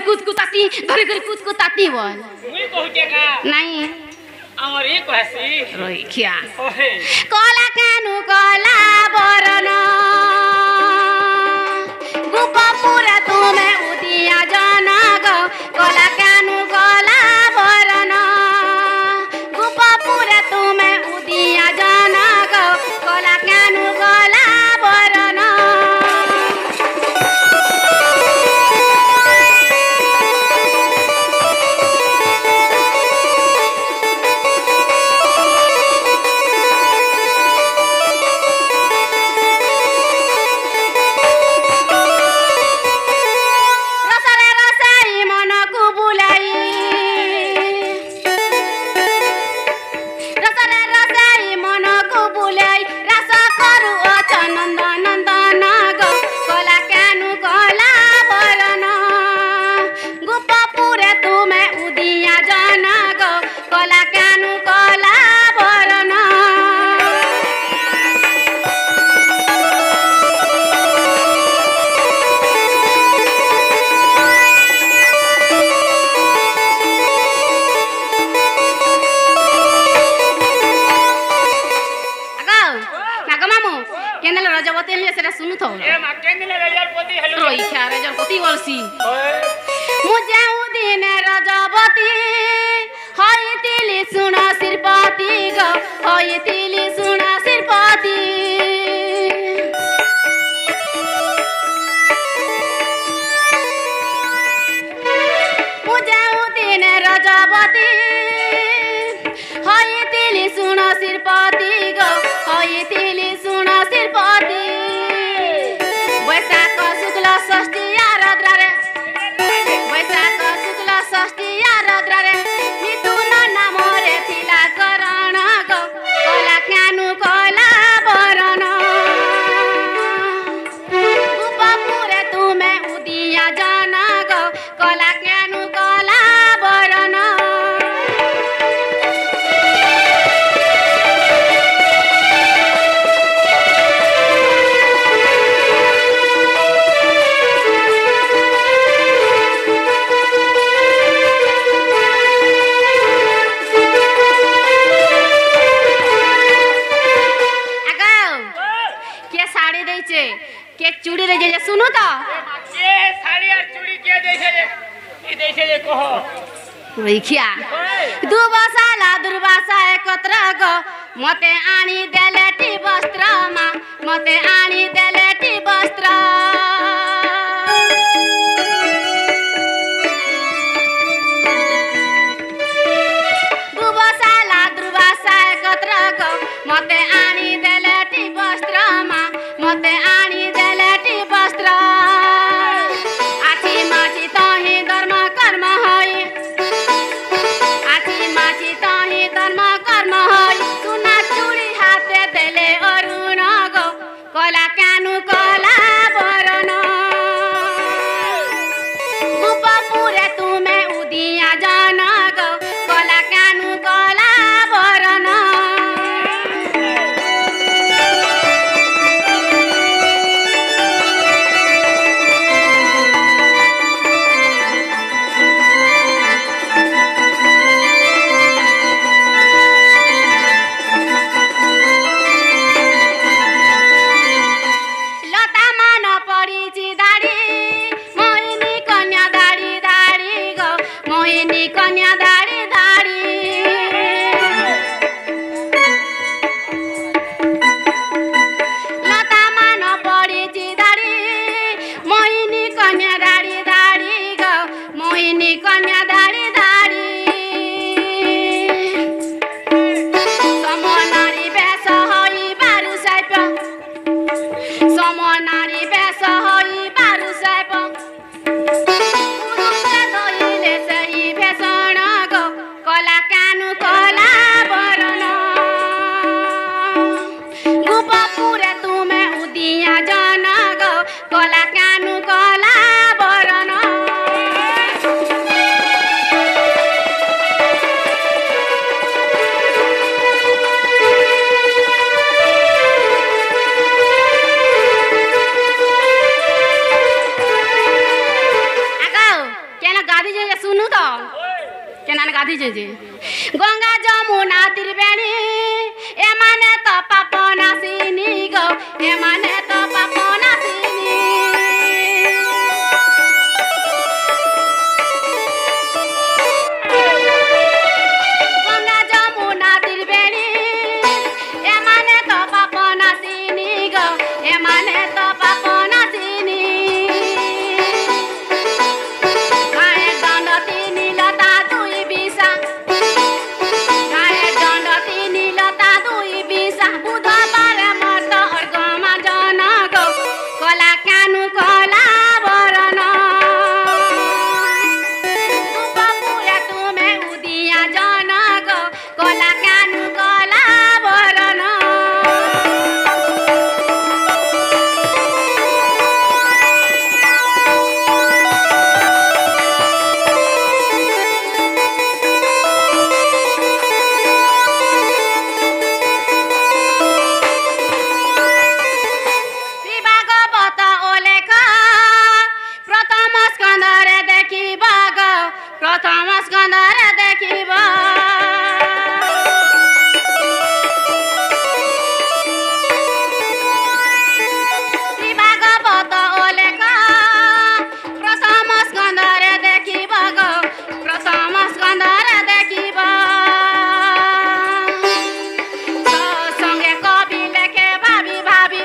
কুতকুতাতি ঘরে ঘরে কুতকুতাতি বল মুই কহুতে কা নাই আমার ই কহাসি রইখিয়া ওহে কলা কানু কলা বরণ গোপপুরা তুমি উদিয়া জনগ কলা কানু কলা বরণ গোপপুরা তুমি উদিয়া জনগ কলা কানু কলা বরণ রসরে রসাই মনকু বুলাই রসরে রসাই মনকু বুলাই রস করু অছ নন্দ নন্দন গো কলা কেনু কলা বরণ গোপপুরে তুমি উদিয়া জন গো কলা কেনু কলা বরণ আগাও নাগ মামু কেনেলে রজবতী এলে সেটা শুনু থো এ মা কেন্দিলে রেজার পতি হেলো রইখা রেজর কতি বলছি ওহে মু যেউ দিনে রজবতী হইতিলি শুণ শ্রীপতি গো হইতিলি শুণ শ্রীপতি মু যেউ দিনে রজবতী হইতিলি শুণ শ্রীপতি গো হইতিলি শুণ শ্রীপতি বৈশাখ শুক্ল ষষ্ঠী আরদ্রারে বৈশাখ শুক্ল ষষ্ঠী আরদ্রারে মিথুন নামরে থিলা কରଣ গো কলা খ্যানু কলা বরণ গোপপুরে তুমি উদিয়া জন গো কলা খ্যানু কলা বরণ আগাও কে শাড়ি দেইছে কে চুড়ি দেইছে শুনো তো কে শাড়ি আর চুড়ি কে দেইছে যে ই দেইছে যে কহ রইখিয়া ওহে দুবাসালা দুর্বাসা একত্র গো মতে আনি দেলেটি বস্ত্র মা মতে আনি দেলেটি বস্ত্র দুবাসালা দুর্বাসা একত্র গো মতে আনি দেলেটি বস্ত্র মা মতে আনি দেলেটি বস্ত্র আছি মাছি তহি ধর্ম কর্ম হই আছি মাছি তহি ধর্ম কর্ম হই সুনা চুড়ি হাতে দেলে অরুণ গো কলা কেনু কলা বরণ গোপপুরে তুমি উদিয়া জন গো কলা কেনু কলা বরণ লতা মান পড়িছি দাড়ি মোহিনী কন্যা দাড়ি দাড়ি গো মোহিনী কন্যা দাড়ি দাড়ি লতা মান পড়িছি দাড়ি মোহিনী কন্যা দাড়ি দাড়ি গো মোহিনী কন্যা দাড়ি দাড়ি সমনারী বেশ হই বারু সাইপ সমনারী বেশ হই বারু সাইপ পুরুষে ধইলে সেই ভেষণ গো কলা কেনু কলা বরণ গোপপুরে তুমি উদিয়া জন গো কলা কেনু কলা বরণ गाधी जे गंगा जमुना त्रिवेणी एमाने तो पाप नासिनी गो एमाने तो पाप नासिनी गंगा जमुना त्रिवेणी एमाने तो पाप नासिनी गो एमाने तो पाप नासिनी गाए दण्डती नीलता दुई बिसा गाए दण्डती नीलता दुई बिसा बुधबार मर्त अर्घमा जन गो कला कानु कला वरण रूपपुरे तुमे उदिया जन गो कला कानु कला वरण श्री भागवत ओलेख प्रथम स्कंदरे देखिब गो प्रथम स्कंदरे देखिब श्री भागवत ओलेख प्रथम स्कंदरे देखिब गो प्रथम स्कंदरे देखिब संगे कवि लेखे भाबी भाबी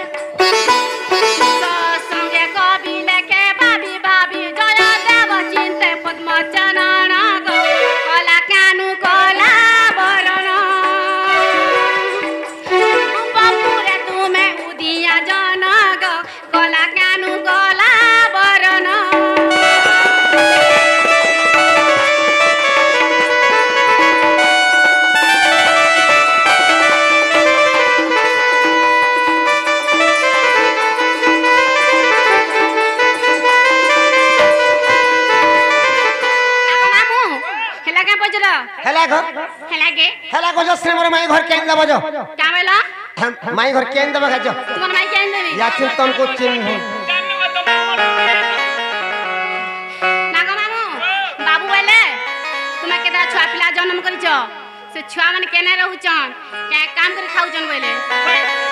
संगे कवि लेखे भाबी भाबी जय देव चिन्ते पद्म चरण गो कला कानु कला वरण रूपपुरे तुमे उदिया जन गो कला कानु कला वरण मामू हेला का बजर हेला घर हेला के हेला को जस्से मोर माई घर केन दबो जो का बोला माई घर केन दबो गजो तुमन माई केन देबी या चिन तुमको चिन्ह नागो मामू बाबू बोले तुमे केदा छुआ पिला जन्म करिछ से छुआ माने केने रहउचन के काम करे खाउचन बोले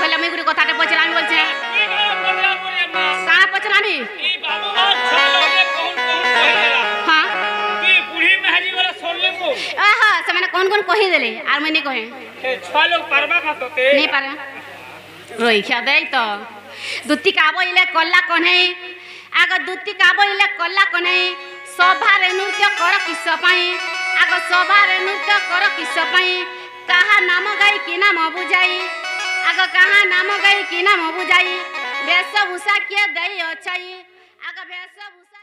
बोले मैं गुडी कथाटे पचलामी बोलछे का पचलामी ई बाबू और छोलो ये कौन कौन कहेला हां ई बूढ़ी महरी वाला सोले को आहा से माने कौन कहे देले आर मैं नहीं कहे ए छोलो परबा का तोते नहीं पारे रोई खा दे तो दुत्ती काबो इले कल्ला कन्हे आग दुत्ती काबो इले कल्ला कन्हे सभारे नृत्य कर किस पाई आग सभारे नृत्य कर किस पाई कहा नाम गाई कि नाम बुझाई आग कहा नाम गाई कि नाम बुझाई वेशभूषा के दई अच्छाई आग वेशभूषा